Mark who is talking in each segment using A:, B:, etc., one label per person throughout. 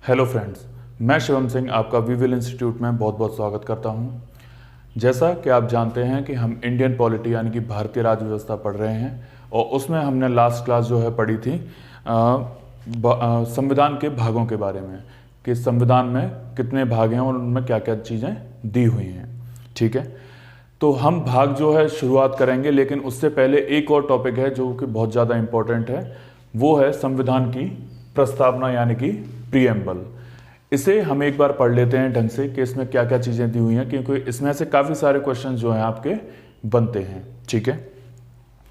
A: Hello friends, मैं शिवम सिंह आपका weevil institute में बहुत बहुत स्वागत करता हूं। जैसा कि आप जानते हैं कि हम इंडियन पॉलिटी यानी कि भारतीय राज्य व्यवस्था पढ़ रहे हैं और उसमें हमने लास्ट क्लास जो है पढ़ी थी संविधान के भागों के बारे में कि संविधान में कितने भाग हैं और उनमें क्या क्या चीज़ें दी हुई हैं। ठीक है, तो हम भाग जो है शुरुआत करेंगे, लेकिन उससे पहले एक और टॉपिक है जो कि बहुत ज़्यादा इम्पोर्टेंट है, वो है संविधान की प्रस्तावना यानी कि प्रीएम्बल। इसे हम एक बार पढ़ लेते हैं ढंग से कि इसमें क्या क्या चीज़ें दी हुई हैं, क्योंकि इसमें से काफ़ी सारे क्वेश्चन जो हैं आपके बनते हैं। ठीक है,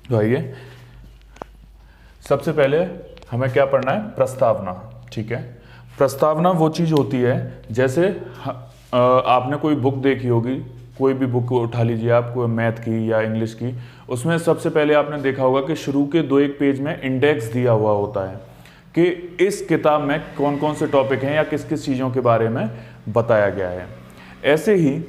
A: तो आइए सबसे पहले हमें क्या पढ़ना है, प्रस्तावना। ठीक है, प्रस्तावना वो चीज़ होती है जैसे आपने कोई बुक देखी होगी, कोई भी बुक उठा लीजिए आप, कोई मैथ की या इंग्लिश की, उसमें सबसे पहले आपने देखा होगा कि शुरू के 2-1 पेज में इंडेक्स दिया हुआ होता है कि इस किताब में कौन कौन से टॉपिक हैं या किस किस चीज़ों के बारे में बताया गया है। ऐसे ही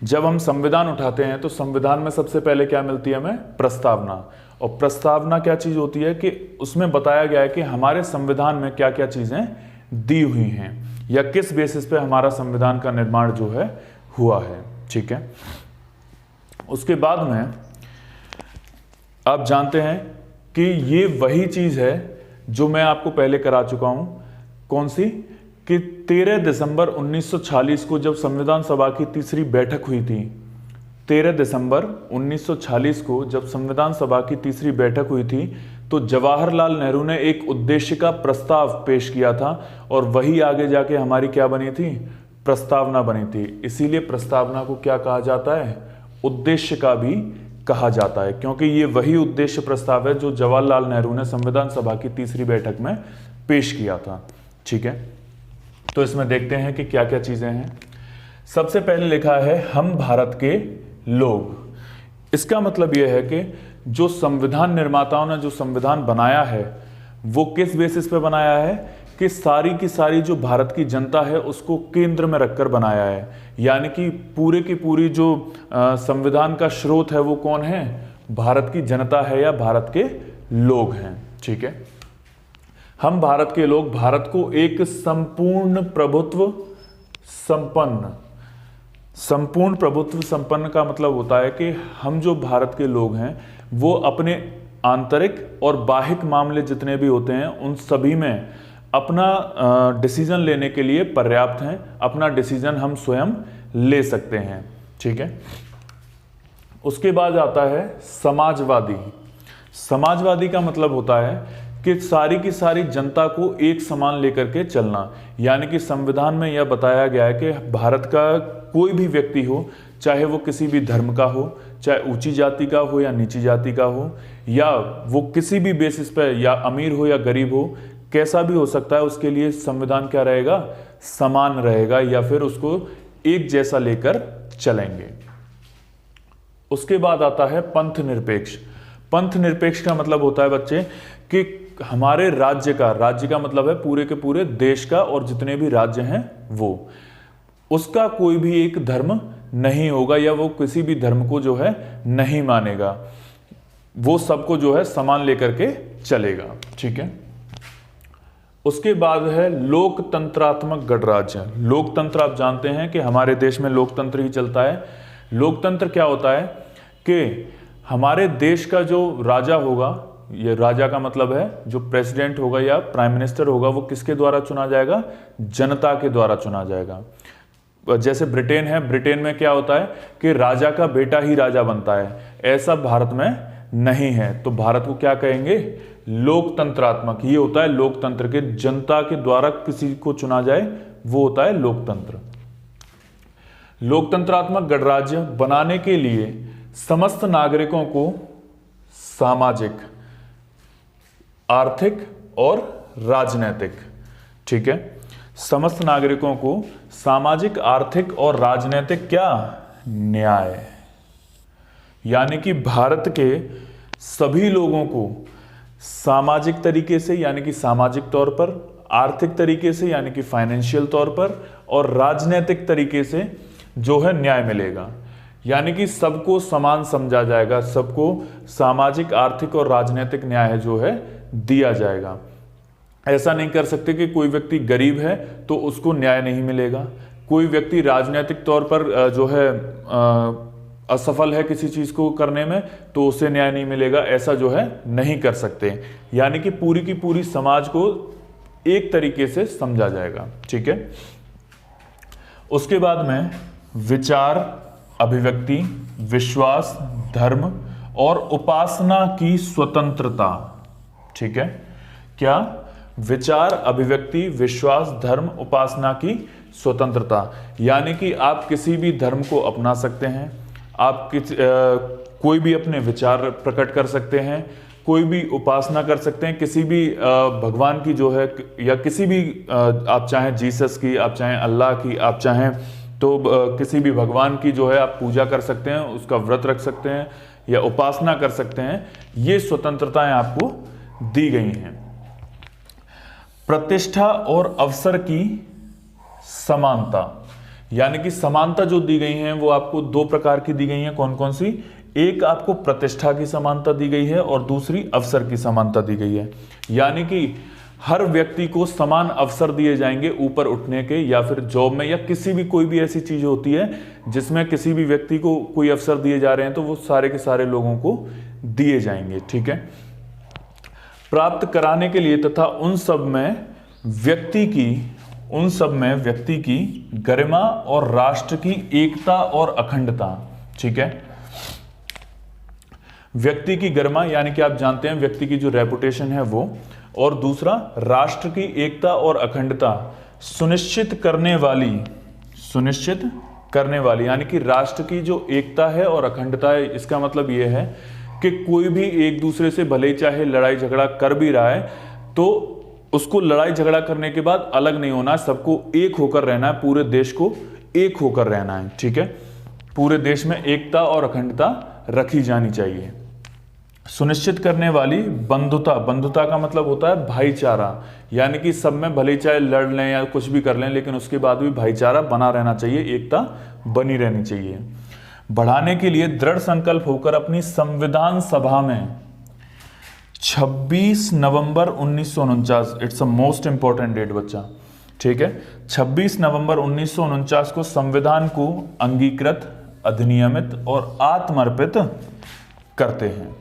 A: जब हम संविधान उठाते हैं तो संविधान में सबसे पहले क्या मिलती है हमें, प्रस्तावना। और प्रस्तावना क्या चीज़ होती है कि उसमें बताया गया है कि हमारे संविधान में क्या क्या चीज़ें दी हुई हैं या किस बेसिस पे हमारा संविधान का निर्माण जो है हुआ है। ठीक है, उसके बाद में आप जानते हैं कि ये वही चीज़ है जो मैं आपको पहले करा चुका हूं। कौन सी, कि 13 दिसंबर 1946 को जब संविधान सभा की तीसरी बैठक हुई थी, 13 दिसंबर 1946 को जब संविधान सभा की तीसरी बैठक हुई थी तो जवाहरलाल नेहरू ने एक उद्देश्य का प्रस्ताव पेश किया था और वही आगे जाके हमारी क्या बनी थी, प्रस्तावना बनी थी। इसीलिए प्रस्तावना को क्या कहा जाता है, उद्देश्य का भी कहा जाता है, क्योंकि ये वही उद्देश्य प्रस्ताव है जो जवाहरलाल नेहरू ने संविधान सभा की तीसरी बैठक में पेश किया था। ठीक है, तो इसमें देखते हैं कि क्या क्या चीजें हैं। सबसे पहले लिखा है हम भारत के लोग। इसका मतलब यह है कि जो संविधान निर्माताओं ने जो संविधान बनाया है वो किस बेसिस पे बनाया है कि सारी की सारी जो भारत की जनता है उसको केंद्र में रखकर बनाया है, यानी कि पूरे की पूरी जो संविधान का स्रोत है वो कौन है, भारत की जनता है या भारत के लोग हैं। ठीक है, हम भारत के लोग भारत को एक संपूर्ण प्रभुत्व संपन्न का मतलब होता है कि हम जो भारत के लोग हैं वो अपने आंतरिक और बाह्यिक मामले जितने भी होते हैं उन सभी में अपना डिसीजन लेने के लिए पर्याप्त हैं, अपना डिसीजन हम स्वयं ले सकते हैं। ठीक है, उसके बाद आता है समाजवादी। समाजवादी का मतलब होता है कि सारी की सारी जनता को एक समान लेकर के चलना, यानी कि संविधान में यह बताया गया है कि भारत का कोई भी व्यक्ति हो, चाहे वो किसी भी धर्म का हो, चाहे ऊंची जाति का हो या नीची जाति का हो, या वो किसी भी बेसिस पे या अमीर हो या गरीब हो, कैसा भी हो सकता है, उसके लिए संविधान क्या रहेगा, समान रहेगा या फिर उसको एक जैसा लेकर चलेंगे। उसके बाद आता है पंथ निरपेक्ष। पंथ निरपेक्ष का मतलब होता है बच्चे कि हमारे राज्य का मतलब है पूरे के पूरे देश का और जितने भी राज्य हैं वो, उसका कोई भी एक धर्म नहीं होगा या वो किसी भी धर्म को जो है नहीं मानेगा, वो सबको जो है समान लेकर के चलेगा। ठीक है, उसके बाद है लोकतंत्रात्मक गणराज्य। लोकतंत्र आप जानते हैं कि हमारे देश में लोकतंत्र ही चलता है। लोकतंत्र क्या होता है कि हमारे देश का जो राजा होगा, ये राजा का मतलब है जो प्रेसिडेंट होगा या प्राइम मिनिस्टर होगा, वो किसके द्वारा चुना जाएगा, जनता के द्वारा चुना जाएगा। जैसे ब्रिटेन है, ब्रिटेन में क्या होता है कि राजा का बेटा ही राजा बनता है, ऐसा भारत में नहीं है। तो भारत को क्या कहेंगे, लोकतंत्रात्मक। ये होता है लोकतंत्र के जनता के द्वारा किसी को चुना जाए, वो होता है लोकतंत्र। लोकतंत्रात्मक गणराज्य बनाने के लिए समस्त नागरिकों को सामाजिक, आर्थिक और राजनीतिक, ठीक है, समस्त नागरिकों को सामाजिक, आर्थिक और राजनीतिक क्या न्याय, यानी कि भारत के सभी लोगों को सामाजिक तरीके से यानी कि सामाजिक तौर पर, आर्थिक तरीके से यानी कि फाइनेंशियल तौर पर, और राजनीतिक तरीके से जो है न्याय मिलेगा, यानी कि सबको समान समझा जाएगा, सबको सामाजिक, आर्थिक और राजनीतिक न्याय जो है दिया जाएगा। ऐसा नहीं कर सकते कि कोई व्यक्ति गरीब है तो उसको न्याय नहीं मिलेगा, कोई व्यक्ति राजनीतिक तौर पर जो है असफल है किसी चीज को करने में तो उसे न्याय नहीं मिलेगा, ऐसा जो है नहीं कर सकते। यानी कि पूरी की पूरी समाज को एक तरीके से समझा जाएगा। ठीक है, उसके बाद में विचार, अभिव्यक्ति, विश्वास, धर्म और उपासना की स्वतंत्रता। ठीक है, क्या? विचार, अभिव्यक्ति, विश्वास, धर्म, उपासना की स्वतंत्रता। यानी कि आप किसी भी धर्म को अपना सकते हैं, आप कोई भी अपने विचार प्रकट कर सकते हैं, कोई भी उपासना कर सकते हैं किसी भी भगवान की जो है, या किसी भी आप चाहें जीसस की, आप चाहें अल्लाह की, आप चाहें तो किसी भी भगवान की जो है आप पूजा कर सकते हैं, उसका व्रत रख सकते हैं या उपासना कर सकते हैं। ये स्वतंत्रताएं आपको दी गई हैं। प्रतिष्ठा और अवसर की समानता, यानी कि समानता जो दी गई हैं वो आपको दो प्रकार की दी गई हैं। कौन कौन सी? एक आपको प्रतिष्ठा की समानता दी गई है और दूसरी अवसर की समानता दी गई है। यानी कि हर व्यक्ति को समान अवसर दिए जाएंगे ऊपर उठने के, या फिर जॉब में, या किसी भी कोई भी ऐसी चीज होती है जिसमें किसी भी व्यक्ति को कोई अवसर दिए जा रहे हैं तो वो सारे के सारे लोगों को दिए जाएंगे। ठीक है, प्राप्त कराने के लिए तथा उन सब में व्यक्ति की गरिमा और राष्ट्र की एकता और अखंडता। ठीक है, व्यक्ति की गरिमा यानी कि आप जानते हैं व्यक्ति की जो रेपुटेशन है वो, और दूसरा राष्ट्र की एकता और अखंडता सुनिश्चित करने वाली, यानी कि राष्ट्र की जो एकता है और अखंडता है, इसका मतलब ये है कि कोई भी एक दूसरे से भले ही चाहे लड़ाई झगड़ा कर भी रहा है तो उसको लड़ाई झगड़ा करने के बाद अलग नहीं होना, सबको एक होकर रहना है, पूरे देश को एक होकर रहना है। ठीक है, पूरे देश में एकता और अखंडता रखी जानी चाहिए। सुनिश्चित करने वाली बंधुता का मतलब होता है भाईचारा, यानी कि सब में भले चाहे लड़ लें या कुछ भी कर लें लेकिन उसके बाद भी भाईचारा बना रहना चाहिए, एकता बनी रहनी चाहिए। बढ़ाने के लिए दृढ़ संकल्प होकर अपनी संविधान सभा में 26 नवंबर 1949, it's a most important date बच्चा। ठीक है, 26 नवंबर 1949 को संविधान को अंगीकृत, अधिनियमित और आत्मर्पित करते हैं।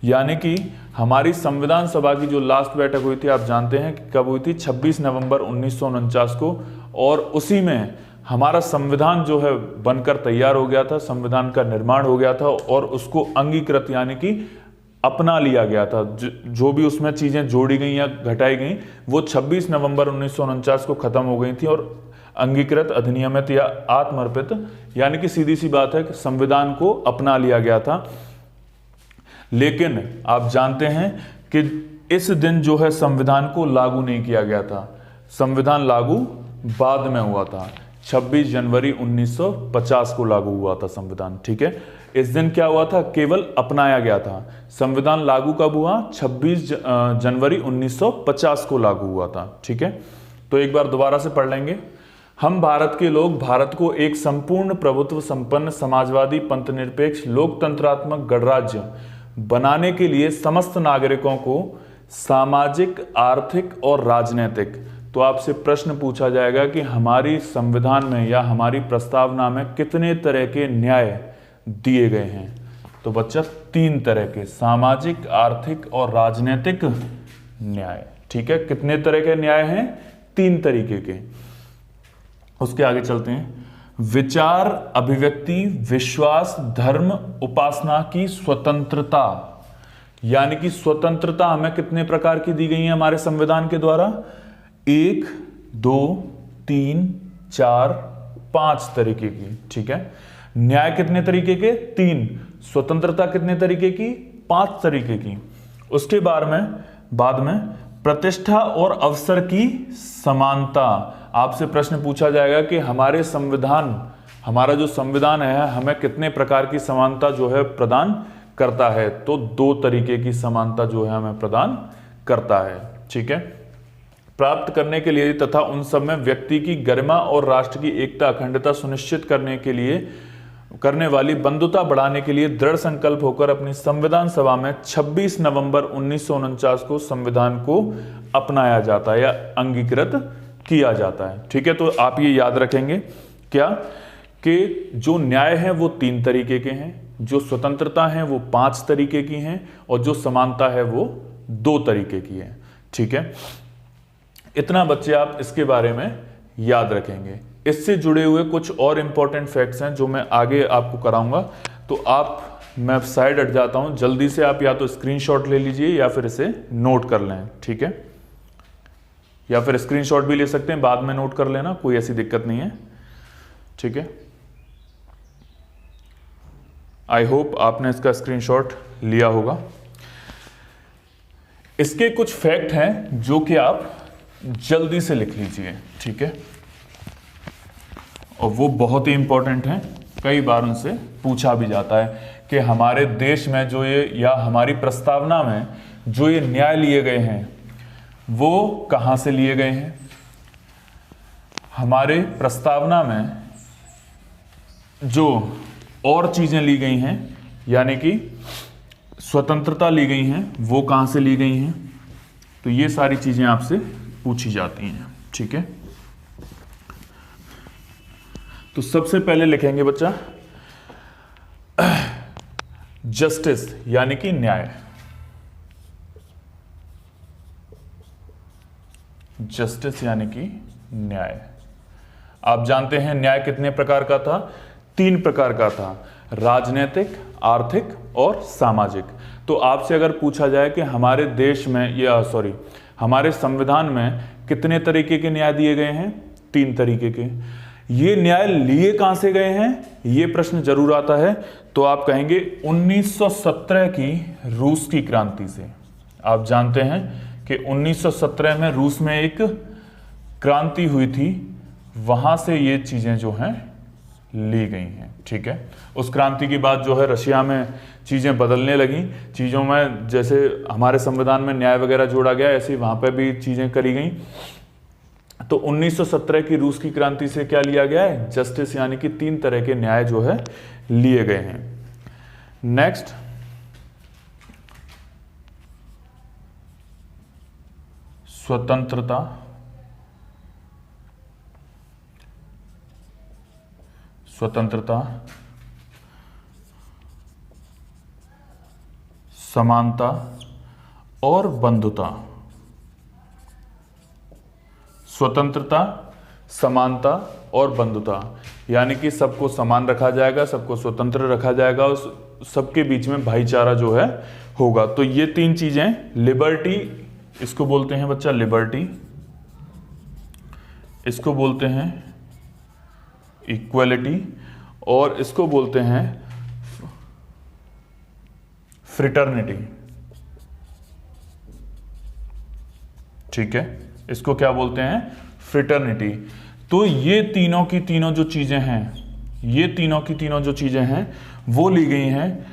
A: यानी कि हमारी संविधान सभा की जो लास्ट बैठक हुई थी, आप जानते हैं कि कब हुई थी? 26 नवंबर 1949 को, और उसी में हमारा संविधान जो है बनकर तैयार हो गया था, संविधान का निर्माण हो गया था और उसको अंगीकृत यानी कि अपना लिया गया था। जो भी उसमें चीजें जोड़ी गई या घटाई गई वो 26 नवंबर 1949 को खत्म हो गई थी, और अंगीकृत, अधिनियमित या आत्मर्पित, यानी कि सीधी सी बात है कि संविधान को अपना लिया गया था। लेकिन आप जानते हैं कि इस दिन जो है संविधान को लागू नहीं किया गया था, संविधान लागू बाद में हुआ था। 26 जनवरी 1950 को लागू हुआ था संविधान। ठीक है, इस दिन क्या हुआ था? केवल अपनाया गया था। संविधान लागू कब हुआ? 26 जनवरी 1950 को लागू हुआ था। ठीक है, तो एक बार दोबारा से पढ़ लेंगे। हम भारत के लोग भारत को एक संपूर्ण प्रभुत्व संपन्न समाजवादी पंथनिरपेक्ष लोकतंत्रात्मक गणराज्य बनाने के लिए समस्त नागरिकों को सामाजिक, आर्थिक और राजनीतिक, तो आपसे प्रश्न पूछा जाएगा कि हमारी संविधान में या हमारी प्रस्तावना में कितने तरह के न्याय दिए गए हैं? तो बच्चा 3 तरह के, सामाजिक, आर्थिक और राजनीतिक न्याय। ठीक है, कितने तरह के न्याय हैं? 3 तरीके के। उसके आगे चलते हैं। विचार, अभिव्यक्ति, विश्वास, धर्म, उपासना की स्वतंत्रता, यानी कि स्वतंत्रता हमें कितने प्रकार की दी गई है हमारे संविधान के द्वारा? 1, 2, 3, 4, 5 तरीके की। ठीक है, न्याय कितने तरीके के? 3। स्वतंत्रता कितने तरीके की? 5 तरीके की। उसके बाद में प्रतिष्ठा और अवसर की समानता। आपसे प्रश्न पूछा जाएगा कि हमारा जो संविधान है हमें कितने प्रकार की समानता जो है प्रदान करता है? तो 2 तरीके की समानता जो है हमें प्रदान करता है। ठीक है, प्राप्त करने के लिए तथा उन सब में व्यक्ति की गरिमा और राष्ट्र की एकता, अखंडता सुनिश्चित करने के लिए करने वाली बंधुता बढ़ाने के लिए दृढ़ संकल्प होकर अपनी संविधान सभा में 26 नवंबर 1949 को संविधान को अपनाया जाता है या अंगीकृत किया जाता है। ठीक है, तो आप ये याद रखेंगे क्या कि जो न्याय है वो 3 तरीके के हैं, जो स्वतंत्रता है वो 5 तरीके की हैं और जो समानता है वो 2 तरीके की है। ठीक है, इतना बच्चे आप इसके बारे में याद रखेंगे। इससे जुड़े हुए कुछ और इंपॉर्टेंट फैक्ट्स हैं जो मैं आगे आपको कराऊंगा, तो मैं साइड हट जाता हूं। जल्दी से आप या तो स्क्रीनशॉट ले लीजिए या फिर इसे नोट कर लें। ठीक है, या फिर स्क्रीनशॉट भी ले सकते हैं, बाद में नोट कर लेना, कोई ऐसी दिक्कत नहीं है। ठीक है, आई होप आपने इसका स्क्रीनशॉट लिया होगा। इसके कुछ फैक्ट हैं जो कि आप जल्दी से लिख लीजिए। ठीक है, और वो बहुत ही इंपॉर्टेंट हैं, कई बार उनसे पूछा भी जाता है कि हमारे देश में जो ये या हमारी प्रस्तावना में जो ये न्याय लिए गए हैं वो कहां से लिए गए हैं। हमारे प्रस्तावना में जो और चीजें ली गई हैं यानी कि स्वतंत्रता ली गई हैं वो कहां से ली गई हैं, तो ये सारी चीजें आपसे पूछी जाती हैं। ठीक है, तो सबसे पहले लिखेंगे बच्चा जस्टिस यानी कि न्याय। जस्टिस यानी कि न्याय। आप जानते हैं न्याय कितने प्रकार का था? 3 प्रकार का था, राजनीतिक, आर्थिक और सामाजिक। तो आपसे अगर पूछा जाए कि हमारे देश में हमारे संविधान में कितने तरीके के न्याय दिए गए हैं? 3 तरीके के। ये न्याय लिए कहां से गए हैं, ये प्रश्न जरूर आता है, तो आप कहेंगे 1917 की रूस की क्रांति से। आप जानते हैं कि 1917 में रूस में एक क्रांति हुई थी, वहां से ये चीजें जो हैं ली गई हैं। ठीक है, उस क्रांति के बाद जो है रशिया में चीजें बदलने लगी, चीजों में जैसे हमारे संविधान में न्याय वगैरह जोड़ा गया ऐसे वहां पर भी चीजें करी गई। तो 1917 की रूस की क्रांति से क्या लिया गया है? जस्टिस यानी कि 3 तरह के न्याय जो है लिए गए हैं। नेक्स्ट, स्वतंत्रता, समानता और बंधुता। स्वतंत्रता, समानता और बंधुता यानी कि सबको समान रखा जाएगा, सबको स्वतंत्र रखा जाएगा और सबके बीच में भाईचारा जो है होगा। तो ये 3 चीजें, लिबर्टी इसको बोलते हैं बच्चा, लिबर्टी इसको बोलते हैं इक्वलिटी और इसको बोलते हैं फ्रिटर्निटी। ठीक है, इसको क्या बोलते हैं? फ्रिटर्निटी। तो ये तीनों की तीनों जो चीजें हैं, ये तीनों की तीनों जो चीजें हैं वो ली गई हैं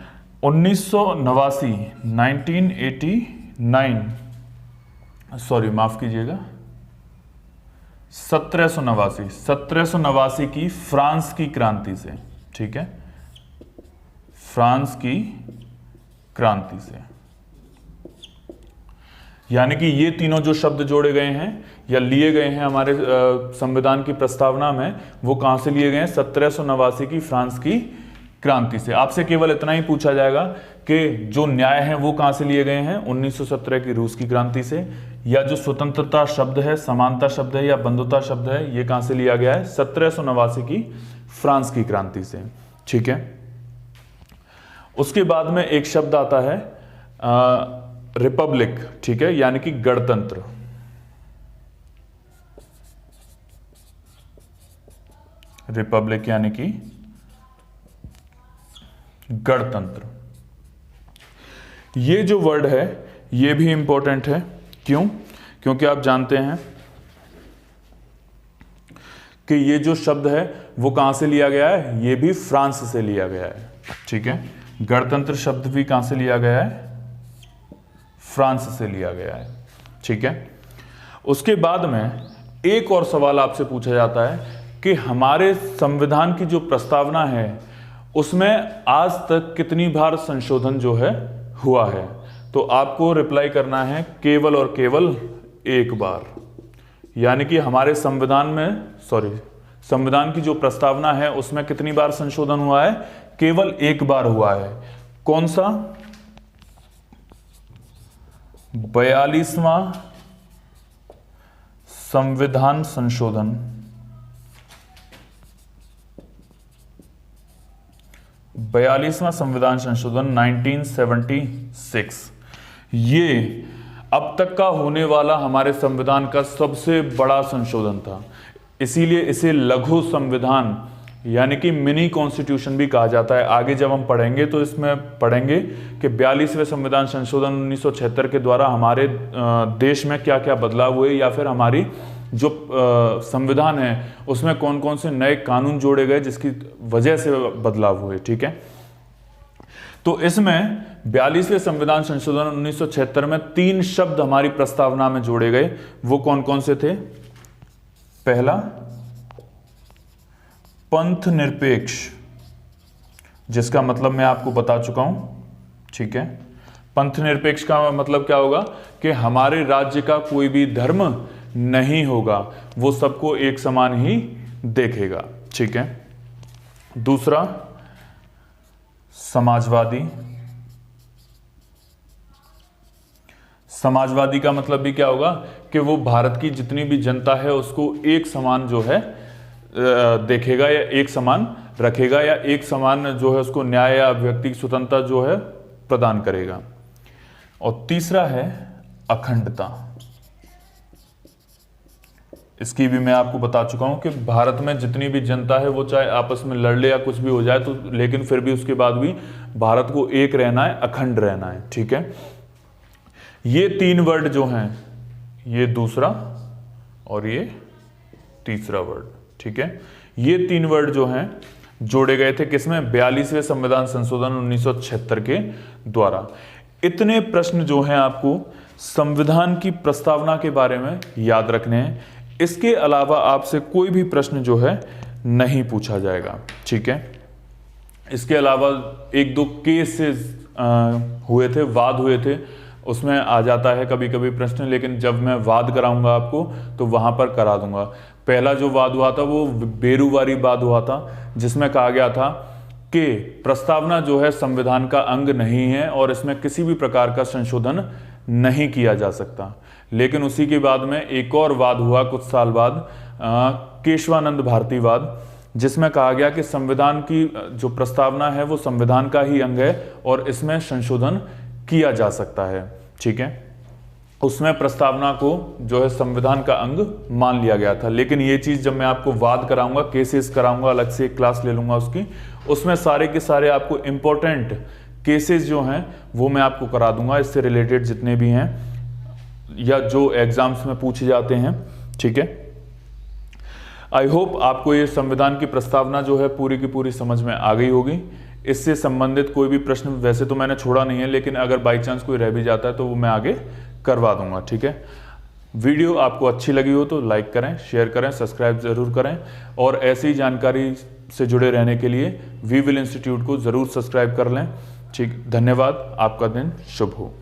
A: 1789 की फ्रांस की क्रांति से। ठीक है, फ्रांस की क्रांति से, यानी कि ये तीनों जो शब्द जोड़े गए हैं या लिए गए हैं हमारे संविधान की प्रस्तावना में, वो कहां से लिए गए हैं? 1789 की फ्रांस की क्रांति से। आपसे केवल इतना ही पूछा जाएगा कि जो न्याय है वो कहां से लिए गए हैं? 1917 की रूस की क्रांति से। या जो स्वतंत्रता शब्द है, समानता शब्द है या बंधुता शब्द है, ये कहां से लिया गया है? 1789 की फ्रांस की क्रांति से। ठीक है, उसके बाद में एक शब्द आता है रिपब्लिक। ठीक है, यानी कि गणतंत्र। रिपब्लिक यानी कि गणतंत्र। ये जो वर्ड है ये भी इंपॉर्टेंट है। क्यों? क्योंकि आप जानते हैं कि ये जो शब्द है वो कहां से लिया गया है? ये भी फ्रांस से लिया गया है। ठीक है, गणतंत्र शब्द भी कहां से लिया गया है? फ्रांस से लिया गया है। ठीक है, उसके बाद में एक और सवाल आपसे पूछा जाता है कि हमारे संविधान की जो प्रस्तावना है उसमें आज तक कितनी बार संशोधन जो है हुआ है? तो आपको रिप्लाई करना है केवल और केवल एक बार। यानी कि हमारे संविधान की जो प्रस्तावना है उसमें कितनी बार संशोधन हुआ है? केवल एक बार हुआ है। कौन सा? 42वां संविधान संशोधन। 42वां संविधान संशोधन 1976। ये अब तक का होने वाला हमारे संविधान का सबसे बड़ा संशोधन था, इसीलिए इसे लघु संविधान यानी कि मिनी कॉन्स्टिट्यूशन भी कहा जाता है। आगे जब हम पढ़ेंगे तो इसमें पढ़ेंगे कि 42वें संविधान संशोधन 1976 के द्वारा हमारे देश में क्या क्या बदलाव हुए, या फिर हमारी जो संविधान है उसमें कौन कौन से नए कानून जोड़े गए जिसकी वजह से बदलाव हुए। ठीक है, तो इसमें 42वें संविधान संशोधन 1976 में 3 शब्द हमारी प्रस्तावना में जोड़े गए। वो कौन कौन से थे? पहला, पंथ निरपेक्ष, जिसका मतलब मैं आपको बता चुका हूं। ठीक है, पंथ निरपेक्ष का मतलब क्या होगा कि हमारे राज्य का कोई भी धर्म नहीं होगा, वो सबको एक समान ही देखेगा। ठीक है, दूसरा, समाजवादी। समाजवादी का मतलब भी क्या होगा कि वो भारत की जितनी भी जनता है उसको एक समान जो है देखेगा, या एक समान रखेगा, या एक समान जो है उसको न्याय या अभिव्यक्ति की स्वतंत्रता जो है प्रदान करेगा। और तीसरा है अखंडता। इसकी भी मैं आपको बता चुका हूं कि भारत में जितनी भी जनता है वो चाहे आपस में लड़ ले या कुछ भी हो जाए तो, लेकिन फिर भी उसके बाद भी भारत को एक रहना है, अखंड रहना है। ठीक है, ये 3 वर्ड जो हैं, ये दूसरा और ये तीसरा वर्ड। ठीक है, ये 3 वर्ड जो हैं जोड़े गए थे किसमें? 42वें संविधान संशोधन 1976 के द्वारा। इतने प्रश्न जो हैं आपको संविधान की प्रस्तावना के बारे में याद रखने हैं। इसके अलावा आपसे कोई भी प्रश्न जो है नहीं पूछा जाएगा। ठीक है, इसके अलावा 1-2 केसेस हुए थे, वाद हुए थे, उसमें आ जाता है कभी कभी प्रश्न, लेकिन जब मैं वाद कराऊंगा आपको तो वहां पर करा दूंगा। पहला जो वाद हुआ था वो बेरूवारी वाद हुआ था, जिसमें कहा गया था कि प्रस्तावना जो है संविधान का अंग नहीं है और इसमें किसी भी प्रकार का संशोधन नहीं किया जा सकता। लेकिन उसी के बाद में एक और वाद हुआ कुछ साल बाद, केशवानंद भारती वाद, जिसमें कहा गया कि संविधान की जो प्रस्तावना है वो संविधान का ही अंग है और इसमें संशोधन किया जा सकता है। ठीक है, उसमें प्रस्तावना को जो है संविधान का अंग मान लिया गया था। लेकिन ये चीज जब मैं आपको वाद कराऊंगा, केसेस कराऊंगा, अलग से एक क्लास ले लूंगा उसकी, उसमें सारे के सारे आपको इंपॉर्टेंट केसेस जो हैं वो मैं आपको करा दूंगा, इससे रिलेटेड जितने भी हैं या जो एग्जाम्स में पूछे जाते हैं। ठीक है, आई होप आपको ये संविधान की प्रस्तावना जो है पूरी की पूरी समझ में आ गई होगी। इससे संबंधित कोई भी प्रश्न वैसे तो मैंने छोड़ा नहीं है, लेकिन अगर बाई चांस कोई रह भी जाता है तो वो मैं आगे करवा दूंगा। ठीक है, वीडियो आपको अच्छी लगी हो तो लाइक करें, शेयर करें, सब्सक्राइब जरूर करें, और ऐसी जानकारी से जुड़े रहने के लिए वी विल इंस्टीट्यूट को जरूर सब्सक्राइब कर लें। ठीक, धन्यवाद। आपका दिन शुभ हो।